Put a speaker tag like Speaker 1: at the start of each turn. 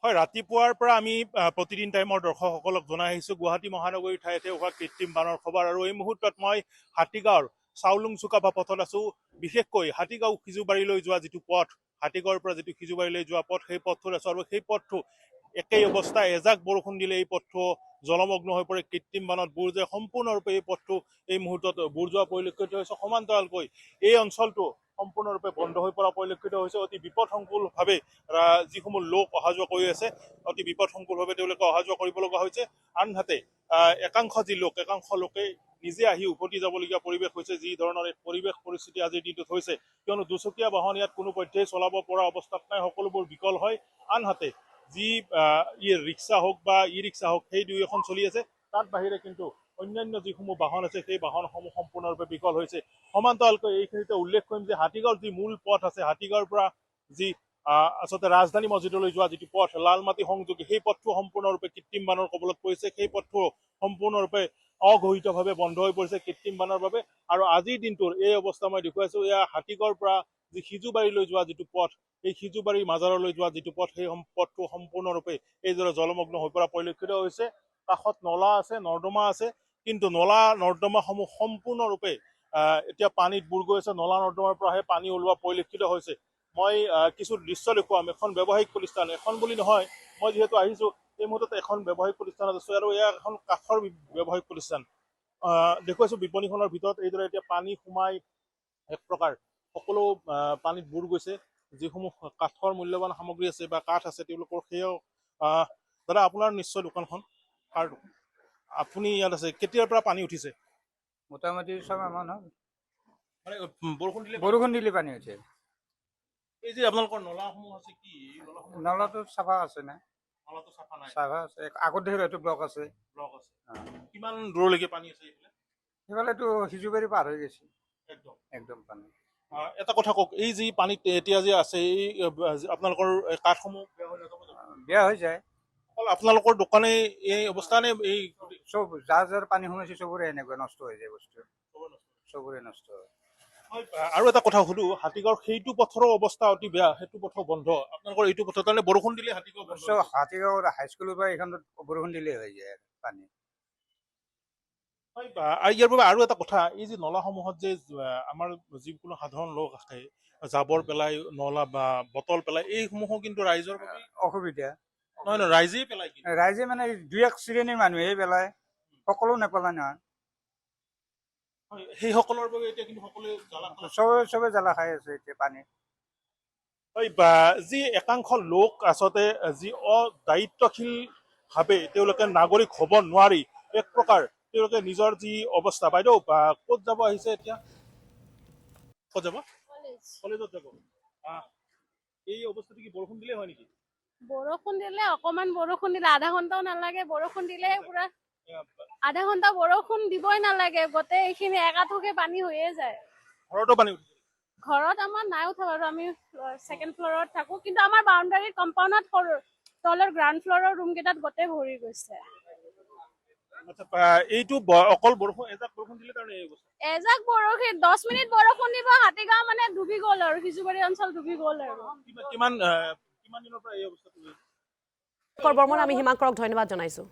Speaker 1: হয়, ৰাতিপুৱাৰ পৰা আমি প্ৰতিদিন টাইমৰ দৰ্শকসকলক জনাই আহিছোঁ গুৱাহাটী মহানগৰীৰ ঠাইতে হোৱা কৃত্ৰিম বানৰ খবৰ। আৰু এই মুহূৰ্তত মই হাতীগাঁৱৰ চাউলুং চুকাফা পথত আছোঁ। বিশেষকৈ হাতীগাঁও সিজুবাৰীলৈ যোৱা যিটো পথ, হাতীগাঁৱৰ পৰা যিটো সিজুবাৰীলৈ যোৱা পথ, সেই পথটোত আছোঁ। আৰু সেই পথটো একেই অৱস্থা, এজাক বৰষুণ দিলে এই পথটো জলমগ্ন হৈ পৰে, কৃত্ৰিম বানত বুৰ যায়। সম্পূৰ্ণৰূপে এই পথটো এই মুহূৰ্তত বুৰ যোৱা পৰিলক্ষিত হৈছে। সমান্তৰালকৈ এই অঞ্চলটো সম্পূৰ্ণৰূপে বন্ধ হৈ পৰা পৰিলক্ষিত হৈছে। অতি বিপদসংকুলভাৱে যিসমূহ লোক অহা যোৱা কৰি আছে, অতি বিপদসংকুলভাৱে তেওঁলোকে অহা যোৱা কৰিব লগা হৈছে। আনহাতে একাংশ লোকে নিজে আহি উভতি যাবলগীয়া পৰিৱেশ হৈছে। যি ধৰণৰ এক পৰিৱেশ পৰিস্থিতি আজিৰ দিনটোত হৈছে, কিয়নো দুচকীয়া বাহন ইয়াত কোনো পধ্যেই চলাব পৰা অৱস্থাত নাই, সকলোবোৰ বিকল হয়। আনহাতে যি ৰিক্সা হওক বা ই ৰিক্সা হওক, সেই দুই এখন চলি আছে। তাত বাহিৰে কিন্তু অন্যান্য যিসমূহ বাহন আছে, সেই বাহনসমূহ সম্পূৰ্ণৰূপে বিকল হৈছে। সমান্তৰালকৈ এইখিনিতে উল্লেখ কৰিম যে হাতীগাঁৱৰ যি মূল পথ আছে, হাতীগাঁৱৰ পৰা যি আচলতে ৰাজধানী মছজিদলৈ যোৱা যিটো পথ, লালমাটি সংযোগী, সেই পথটো সম্পূৰ্ণৰূপে কৃত্ৰিম বানৰ কবলত পৰিছে। সেই পথটো সম্পূৰ্ণৰূপে অঘোষিতভাৱে বন্ধ হৈ পৰিছে কৃত্ৰিম বানৰ বাবে। আৰু আজিৰ দিনটোৰ এই অৱস্থা মই দেখুৱাইছোঁ। এয়া হাতীগাঁৱৰ পৰা যি সিজুবাৰীলৈ যোৱা যিটো পথ, এই সিজুবাৰী মাজাৰলৈ যোৱা যিটো পথ, সেই পথটো সম্পূৰ্ণৰূপে এইদৰে জলমগ্ন হৈ পৰা পৰিলক্ষিত হৈছে। কাষত নলা আছে, নৰ্দমা আছে, কিন্তু নলা নৰ্দমাসমূহ সম্পূৰ্ণৰূপে এতিয়া পানীত বুৰ গৈ আছে। নলা নৰ্দমাৰ পৰাহে পানী ওলোৱা পৰিলক্ষিত হৈছে। মই কিছু দৃশ্য দেখুৱাম। এখন ব্যৱসায়িক প্ৰতিষ্ঠান, এখন বুলি নহয়, মই যিহেতু আহিছোঁ এই মুহূৰ্তত এখন ব্যৱসায়িক প্ৰতিষ্ঠানত আছোঁ, আৰু এয়া এখন কাঠৰ ব্যৱসায়িক প্ৰতিষ্ঠান। দেখুৱাইছোঁ বিপণীখনৰ ভিতৰত এইদৰে এতিয়া পানী সোমাই এক প্ৰকাৰ সকলো পানীত বুৰ গৈছে। যিসমূহ কাঠৰ মূল্যৱান সামগ্ৰী আছে বা কাঠ আছে, তেওঁলোকৰ সেয়াও দাদা, আপোনাৰ নিশ্চয় দোকানখন, আপুনি ইয়াত আছে, কেতিয়াৰ পৰা পানী উঠিছে?
Speaker 2: মোটামুটি 6 মাহ মান হ'ল।
Speaker 1: মানে বৰষুণ দিলে
Speaker 2: পানী উঠে।
Speaker 1: এই যে আপোনালোকৰ নলাসমূহ আছে, কি
Speaker 2: নলাটো চাফা আছে না?
Speaker 1: নলাটো চাফা নাই,
Speaker 2: চাফা আছে। আগত দেখি এইটো ব্লক আছে।
Speaker 1: ব্লক আছে। কিমান দূৰলৈকে পানী আছে এইফালে?
Speaker 2: সেইফালেতো সিজুবাৰী পাৰ হৈ গৈছে
Speaker 1: একদম
Speaker 2: পানী।
Speaker 1: এটা কথা কওক, এই যি পানীত এতিয়া যে আছে, এই আপোনালোকৰ কাঠসমূহ
Speaker 2: বেয়া হৈ যায়।
Speaker 1: অকল আপোনালোকৰ দোকানে এই অৱস্থা নে? এই
Speaker 2: চব যাৰ পানী সোমাইছে চবৰে এনেকুৱা নষ্ট হৈ যায় বস্তু, চবৰে নষ্ট হয়।
Speaker 1: আৰু এটা কথা সুধো, হাতীগাঁৱৰ সেইটো পথৰো অৱস্থা অতি বেয়া, সেইটো পথ বন্ধ। আপোনালোকৰ এইটো পথৰ কাৰণে বৰষুণ দিলে হাতীগাঁও বন্ধ?
Speaker 2: হাতীগাঁৱৰ হাইস্কুলৰ পৰা এইখনত বৰষুণ দিলেই হৈ যায় পানী।
Speaker 1: ইয়াৰ বাবে আৰু এটা কথা, এই যে নলাসমূহত যে আমাৰ যিকোনো সাধাৰণ লোক আছে, জাবৰ পেলাই, নলা বা বটল পেলাই, এইসমূহো কিন্তু ৰাইজৰ বাবে
Speaker 2: অসুবিধা।
Speaker 1: নহয় নহয়, ৰাইজেই পেলাই।
Speaker 2: ৰাইজে মানে 2-1 শ্ৰেণীৰ মানুহেই পেলায়, সকলো নেপেলায় নহয়।
Speaker 1: সেইসকলৰ বাবে এতিয়া কিন্তু সকলোৱে
Speaker 2: চবে জ্বালা খাই আছে এতিয়া পানী।
Speaker 1: যি একাংশ লোক আচলতে যি অদায়িত্বশীলভাৱে তেওঁলোকে নাগৰিক হ'ব নোৱাৰি, এক প্ৰকাৰ তেওঁলোকে নিজৰ যি অৱস্থা। বাইদেউ, ক'ত যাব আহিছে এতিয়া? ক'ত যাব? কলেজত যাব। এই অৱস্থাটো কি বৰষুণ দিলে হয় নেকি?
Speaker 3: বৰষুণ দিলে, অকমান বৰষুণ দিলে, আধা ঘন্টাও নালাগে, বৰষুণ দিলে পুৰা আধা ঘন্টা বৰষুণ দিবই নালাগে, গোটেই এইখিনি একাঠুকে পানী হৈয়ে যায়।
Speaker 1: ঘৰতো পানী উঠিছে?
Speaker 3: ঘৰত আমাৰ নাই উঠা বাৰু, আমি 2nd ফ্ল'ৰত থাকো, কিন্তু আমাৰ বাউণ্ডাৰী কম্পাউণ্ডত তলৰ গ্ৰাউণ্ড ফ্ল'ৰৰ ৰুম কেইটাত গোটেই ভৰি গৈছে।
Speaker 1: এইটো অকল বৰষুণ, এজাক বৰষুণ দিলে কাৰণে এই অৱস্থা?
Speaker 3: এজাক বৰষুণ, 10 মিনিট বৰষুণ দিব, হাতীগাঁও মানে ডুবি গ'ল আৰু, সিজুবাৰী অঞ্চল ডুবি গ'ল আৰু।
Speaker 1: কিমান দিনৰ পৰা এই অৱস্থাটো?
Speaker 4: বৰ্মন, আমি হিমাংকৰক ধন্যবাদ জনাইছো।